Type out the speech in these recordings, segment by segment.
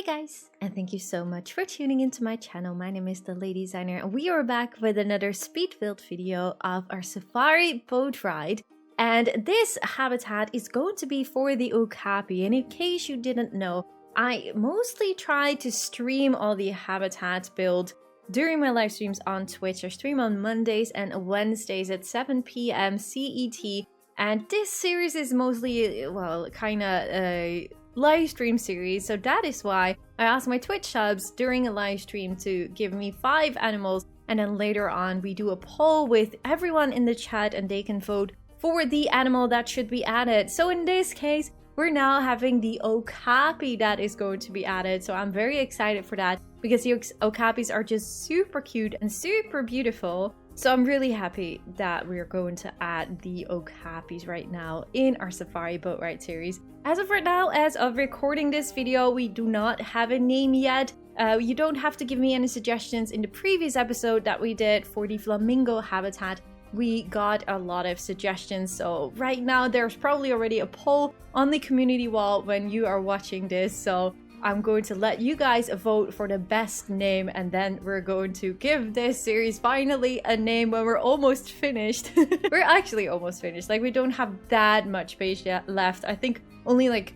guys, and thank you so much for tuning into my channel. My name is DeLady Designer, and we are back with another speed build video of our safari boat ride. And this habitat is going to be for the Okapi. And in case you didn't know, I mostly try to stream all the habitat build during my live streams on Twitch. I stream on Mondays and Wednesdays at 7 p.m. CET. And this series is mostly, well, kind of a live stream series. So that is why I asked my Twitch subs during a live stream to give me 5 animals. And then later on, we do a poll with everyone in the chat and they can vote for the animal that should be added. So in this case, we're now having the Okapi that is going to be added. So I'm very excited for that because the Okapis are just super cute and super beautiful. So I'm really happy that we're going to add the Okapis right now in our Safari Boat Ride series. As of right now, as of recording this video, we do not have a name yet. You don't have to give me any suggestions. In the previous episode that we did for the Flamingo habitat, we got a lot of suggestions. So right now there's probably already a poll on the community wall when you are watching this. So I'm going to let you guys vote for the best name, and then we're going to give this series finally a name when we're almost finished. We're actually almost finished. Like, we don't have that much page yet left. I think only like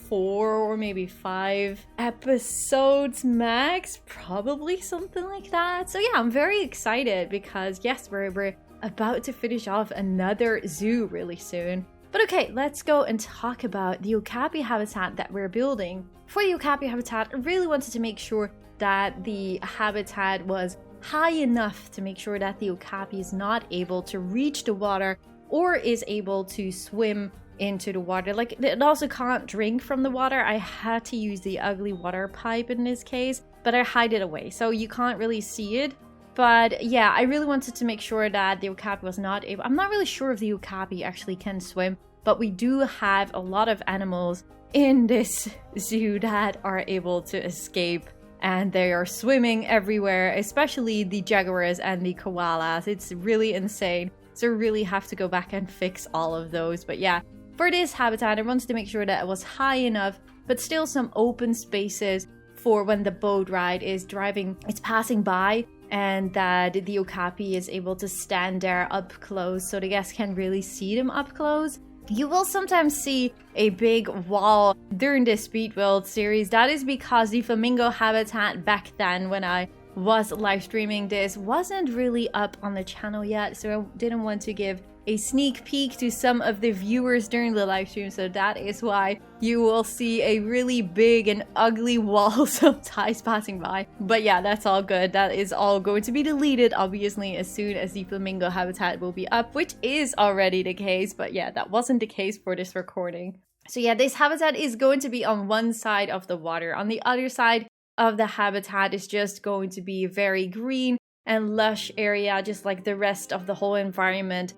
4 or maybe 5 episodes max, probably something like that. So yeah, I'm very excited because yes, we're about to finish off another zoo really soon. But okay, let's go and talk about the Okapi habitat that we're building. For the Okapi habitat, I really wanted to make sure that the habitat was high enough to make sure that the Okapi is not able to reach the water or is able to swim into the water. Like, it also can't drink from the water. I had to use the ugly water pipe in this case, but I hide it away, so you can't really see it. But yeah, I really wanted to make sure that the Okapi was not able... I'm not really sure if the Okapi actually can swim, but we do have a lot of animals in this zoo that are able to escape, and they are swimming everywhere, especially the jaguars and the koalas. It's really insane. So we really have to go back and fix all of those. But yeah, for this habitat, I wanted to make sure that it was high enough, but still some open spaces for when the boat ride is driving, it's passing by, and that the Okapi is able to stand there up close so the guests can really see them up close. You will sometimes see a big wall during this speed build series. That is because the Flamingo habitat back then, when I was live streaming this, wasn't really up on the channel yet, so I didn't want to give a sneak peek to some of the viewers during the live stream. So that is why you will see a really big and ugly wall sometimes passing by. But yeah, that's all good. That is all going to be deleted, obviously, as soon as the Flamingo habitat will be up, which is already the case. But yeah, that wasn't the case for this recording. So yeah, this habitat is going to be on one side of the water. On the other side of the habitat is just going to be a very green and lush area, just like the rest of the whole environment.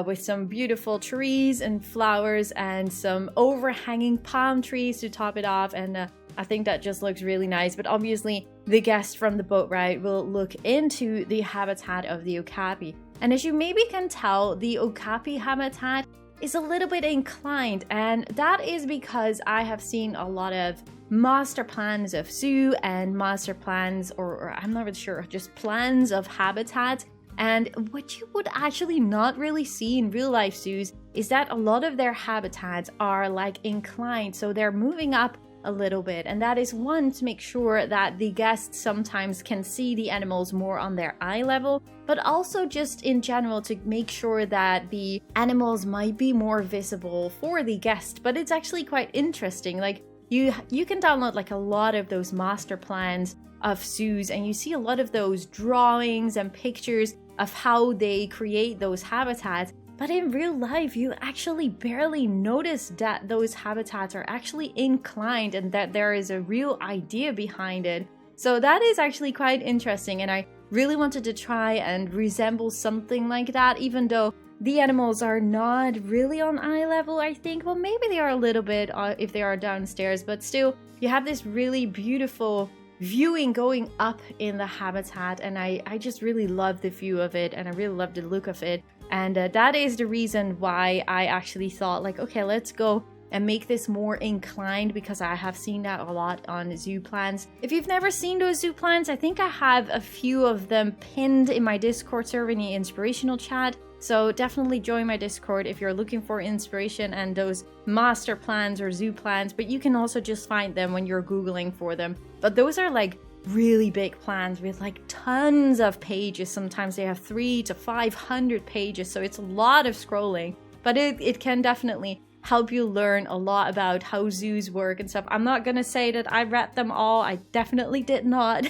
With some beautiful trees and flowers and some overhanging palm trees to top it off. And I think that just looks really nice. But obviously, the guests from the boat ride will look into the habitat of the Okapi. And as you maybe can tell, the Okapi habitat is a little bit inclined. And that is because I have seen a lot of master plans of zoo and master plans, or I'm not really sure, just plans of habitats. And what you would actually not really see in real life zoos is that a lot of their habitats are like inclined, so they're moving up a little bit. And that is one, to make sure that the guests sometimes can see the animals more on their eye level, but also just in general to make sure that the animals might be more visible for the guest. But it's actually quite interesting. Like, you can download like a lot of those master plans of zoos, and you see a lot of those drawings and pictures of how they create those habitats. But in real life, you actually barely notice that those habitats are actually inclined and that there is a real idea behind it. So that is actually quite interesting, and I really wanted to try and resemble something like that, even though the animals are not really on eye level, I think. Well, maybe they are a little bit if they are downstairs, but still, you have this really beautiful viewing going up in the habitat, and I just really love the view of it, and I really love the look of it. And that is the reason why I actually thought, like, okay, let's go and make this more inclined, because I have seen that a lot on zoo plans. If you've never seen those zoo plans, I think I have a few of them pinned in my Discord server in the inspirational chat. So definitely join my Discord if you're looking for inspiration and those master plans or zoo plans, but you can also just find them when you're Googling for them. But those are like really big plans with like tons of pages. Sometimes they have 300 to 500 pages, so it's a lot of scrolling, but it can definitely help you learn a lot about how zoos work and stuff. I'm not gonna say that I read them all, I definitely did not,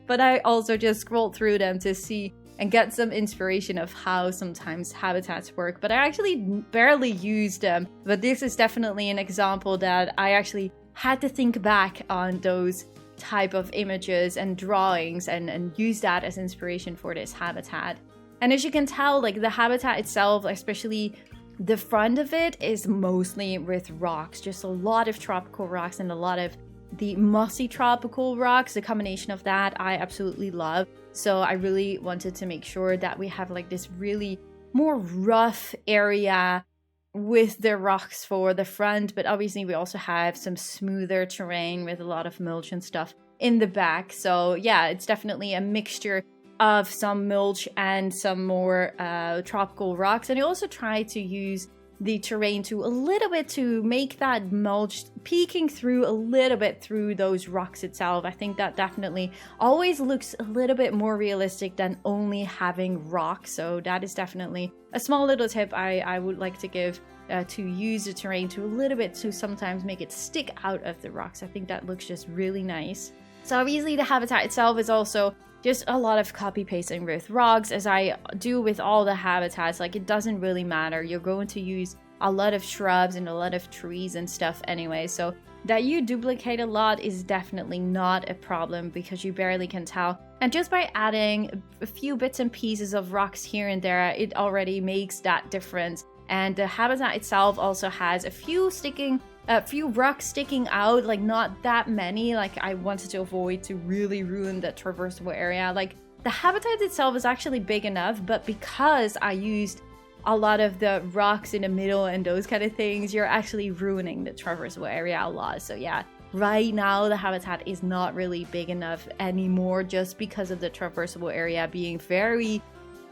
but I also just scrolled through them to see and get some inspiration of how sometimes habitats work. But I actually barely used them, but this is definitely an example that I actually had to think back on those type of images and drawings and use that as inspiration for this habitat. And as you can tell, like the habitat itself, especially the front of it, is mostly with rocks, just a lot of tropical rocks and a lot of the mossy tropical rocks. The combination of that I absolutely love. So I really wanted to make sure that we have like this really more rough area with the rocks for the front, but obviously we also have some smoother terrain with a lot of mulch and stuff in the back. So yeah, it's definitely a mixture of some mulch and some more tropical rocks. And I also try to use the terrain to a little bit to make that mulch peeking through a little bit through those rocks itself. I think that definitely always looks a little bit more realistic than only having rocks. So that is definitely a small little tip I would like to give, to use the terrain to a little bit to sometimes make it stick out of the rocks. I think that looks just really nice. So obviously the habitat itself is also just a lot of copy pasting with rocks, as I do with all the habitats. Like it doesn't really matter, you're going to use a lot of shrubs and a lot of trees and stuff anyway, so that you duplicate a lot is definitely not a problem because you barely can tell. And just by adding a few bits and pieces of rocks here and there, it already makes that difference. And the habitat itself also has a few rocks sticking out, like not that many. Like I wanted to avoid to really ruin the traversable area. Like the habitat itself is actually big enough, but because I used a lot of the rocks in the middle and those kind of things, you're actually ruining the traversable area a lot. So yeah, right now the habitat is not really big enough anymore, just because of the traversable area being very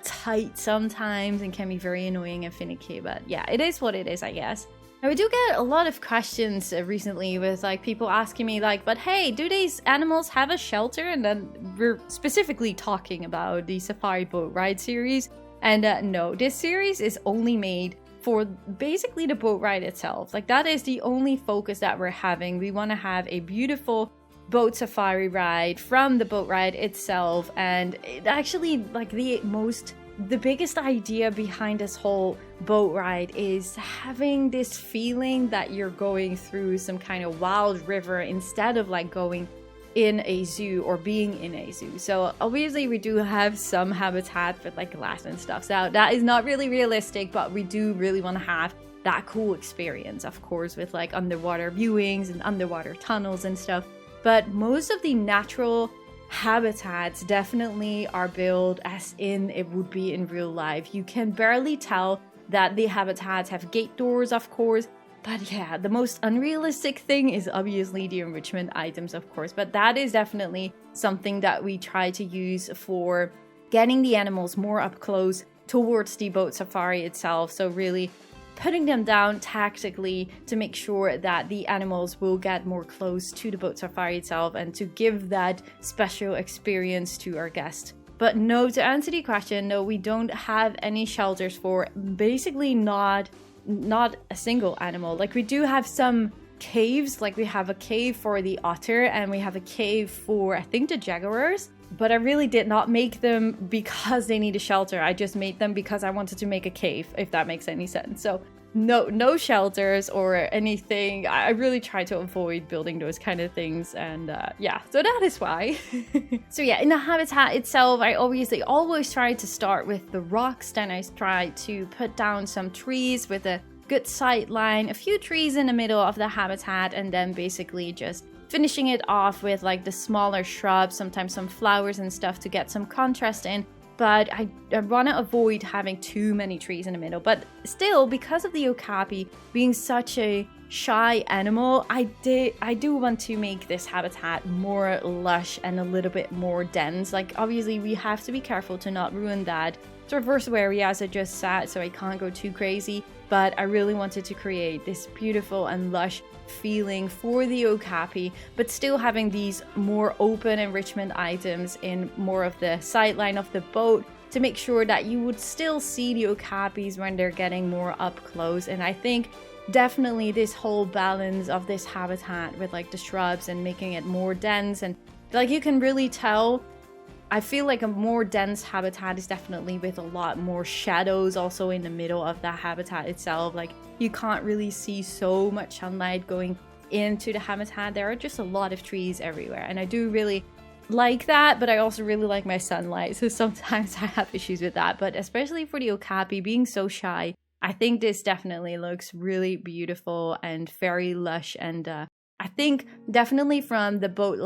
tight sometimes and can be very annoying and finicky. But yeah, it is what it is, I guess. Now we do get a lot of questions recently with like people asking me like, but hey, do these animals have a shelter? And then we're specifically talking about the Safari Boat Ride series. And no, this series is only made for basically the boat ride itself. Like that is the only focus that we're having. We want to have a beautiful boat safari ride from the boat ride itself. And it actually, like the biggest idea behind this whole boat ride is having this feeling that you're going through some kind of wild river instead of like going in a zoo or being in a zoo. So obviously we do have some habitat with like glass and stuff, so that is not really realistic, but we do really want to have that cool experience, of course, with like underwater viewings and underwater tunnels and stuff. But most of the natural habitats definitely are built as in it would be in real life. You can barely tell that the habitats have gate doors, of course. But yeah, the most unrealistic thing is obviously the enrichment items, of course. But that is definitely something that we try to use for getting the animals more up close towards the boat safari itself. So really putting them down tactically to make sure that the animals will get more close to the boat safari itself and to give that special experience to our guests. But no, to answer the question, no, we don't have any shelters for basically not a single animal. Like we do have some caves, like we have a cave for the otter and we have a cave for I think the jaguars, but I really did not make them because they need a shelter. I just made them because I wanted to make a cave, if that makes any sense. So no shelters or anything. I really try to avoid building those kind of things, and yeah, so that is why. So yeah, in the habitat itself, I obviously always try to start with the rocks, then I try to put down some trees with a good sight line, a few trees in the middle of the habitat, and then basically just finishing it off with like the smaller shrubs, sometimes some flowers and stuff to get some contrast in. But I want to avoid having too many trees in the middle. But still, because of the okapi being such a shy animal, I do want to make this habitat more lush and a little bit more dense. Like, obviously we have to be careful to not ruin that traversal area as I just said, so I can't go too crazy, but I really wanted to create this beautiful and lush feeling for the Okapi, but still having these more open enrichment items in more of the sideline of the boat to make sure that you would still see the Okapis when they're getting more up close. And I think definitely this whole balance of this habitat with like the shrubs and making it more dense, and like you can really tell, I feel like a more dense habitat is definitely with a lot more shadows also in the middle of that habitat itself. Like you can't really see so much sunlight going into the habitat. There are just a lot of trees everywhere, and I do really like that, but I also really like my sunlight, so sometimes I have issues with that. But especially for the Okapi being so shy, I think this definitely looks really beautiful and very lush. And I think definitely from the boat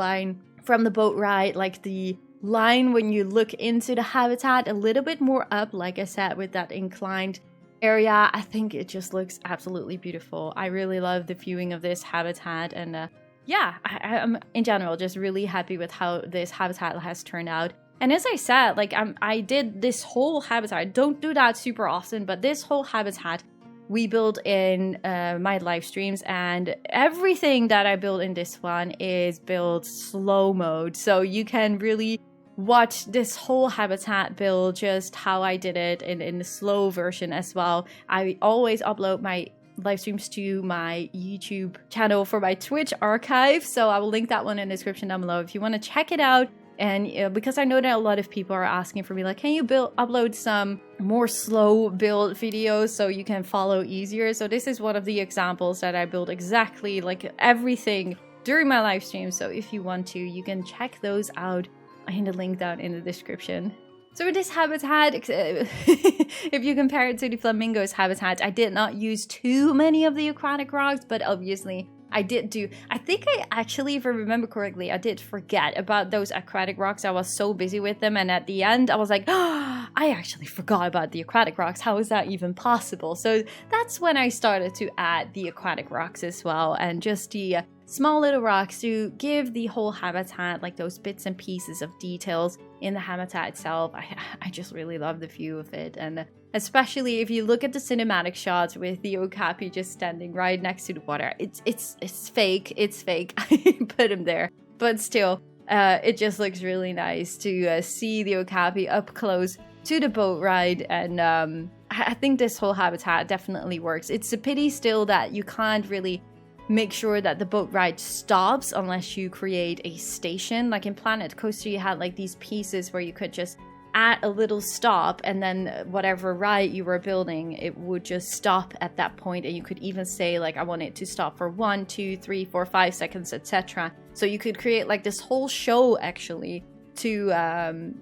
ride, like the line when you look into the habitat a little bit more up, like I said, with that inclined area, I think it just looks absolutely beautiful. I really love the viewing of this habitat, and yeah, I'm in general just really happy with how this habitat has turned out. And as I said, like I did this whole habitat. I don't do that super often, but this whole habitat we build in my live streams, and everything that I build in this one is built slow mode. So you can really watch this whole habitat build just how I did it in the slow version as well. I always upload my live streams to my YouTube channel for my Twitch archive, so I will link that one in the description down below if you want to check it out. And because I know that a lot of people are asking for me, like, can you upload some more slow build videos so you can follow easier? So this is one of the examples that I build exactly like everything during my live stream. So if you want to, you can check those out in the link down in the description. So with this habitat, if you compare it to the flamingo's habitat, I did not use too many of the aquatic rocks, but obviously I think I actually, if I remember correctly, I did forget about those aquatic rocks. I was so busy with them, and at the end I was like, oh, I actually forgot about the aquatic rocks. How is that even possible? So that's when I started to add the aquatic rocks as well, and just the small little rocks to give the whole habitat like those bits and pieces of details in the habitat itself. I just really love the view of it, and especially if you look at the cinematic shots with the Okapi just standing right next to the water. It's fake. It's fake. I put him there, but still, it just looks really nice to see the Okapi up close to the boat ride. And I think this whole habitat definitely works. It's a pity still that you can't really make sure that the boat ride stops unless you create a station. Like in Planet Coaster, you had like these pieces where you could just add a little stop, and then whatever ride you were building, it would just stop at that point, and you could even say like, I want it to stop for 1, 2, 3, 4, 5 seconds, etc. So you could create like this whole show actually to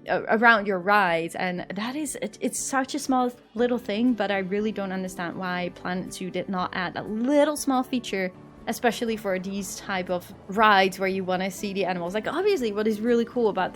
around your rides, and that is it's such a small little thing, but I really don't understand why Planet Zoo did not add a little small feature, especially for these type of rides where you want to see the animals. Like obviously what is really cool about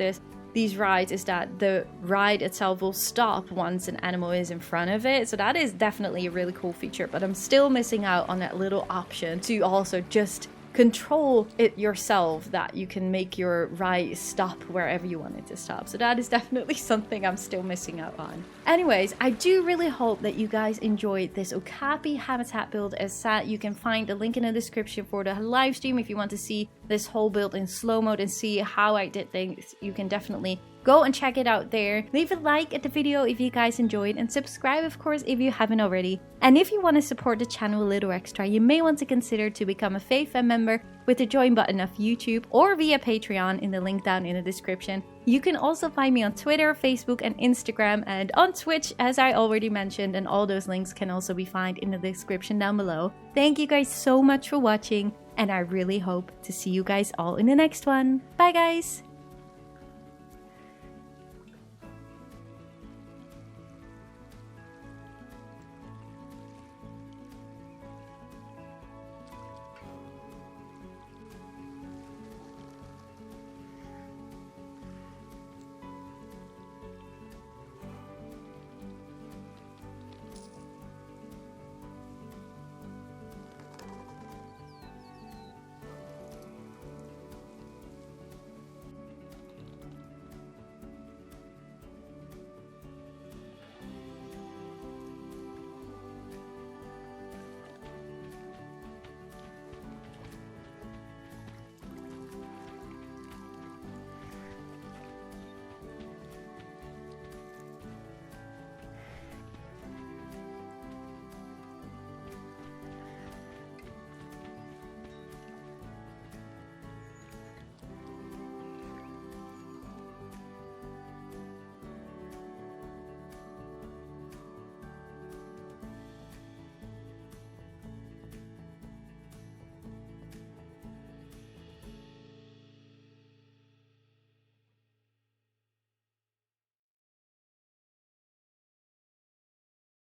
these rides is that the ride itself will stop once an animal is in front of it. So that is definitely a really cool feature, but I'm still missing out on that little option to also just control it yourself, that you can make your ride stop wherever you want it to stop. So that is definitely something I'm still missing out on. Anyways, I do really hope that you guys enjoyed this Okapi habitat build. As said, you can find the link in the description for the live stream if you want to see this whole build in slow mode and see how I did things. You can definitely go and check it out there. Leave a like at the video if you guys enjoyed, and subscribe of course if you haven't already. And if you want to support the channel a little extra, you may want to consider to become a Fay Fam member with the join button of YouTube or via Patreon in the link down in the description. You can also find me on Twitter, Facebook and Instagram, and on Twitch as I already mentioned, and all those links can also be found in the description down below. Thank you guys so much for watching, and I really hope to see you guys all in the next one. Bye guys!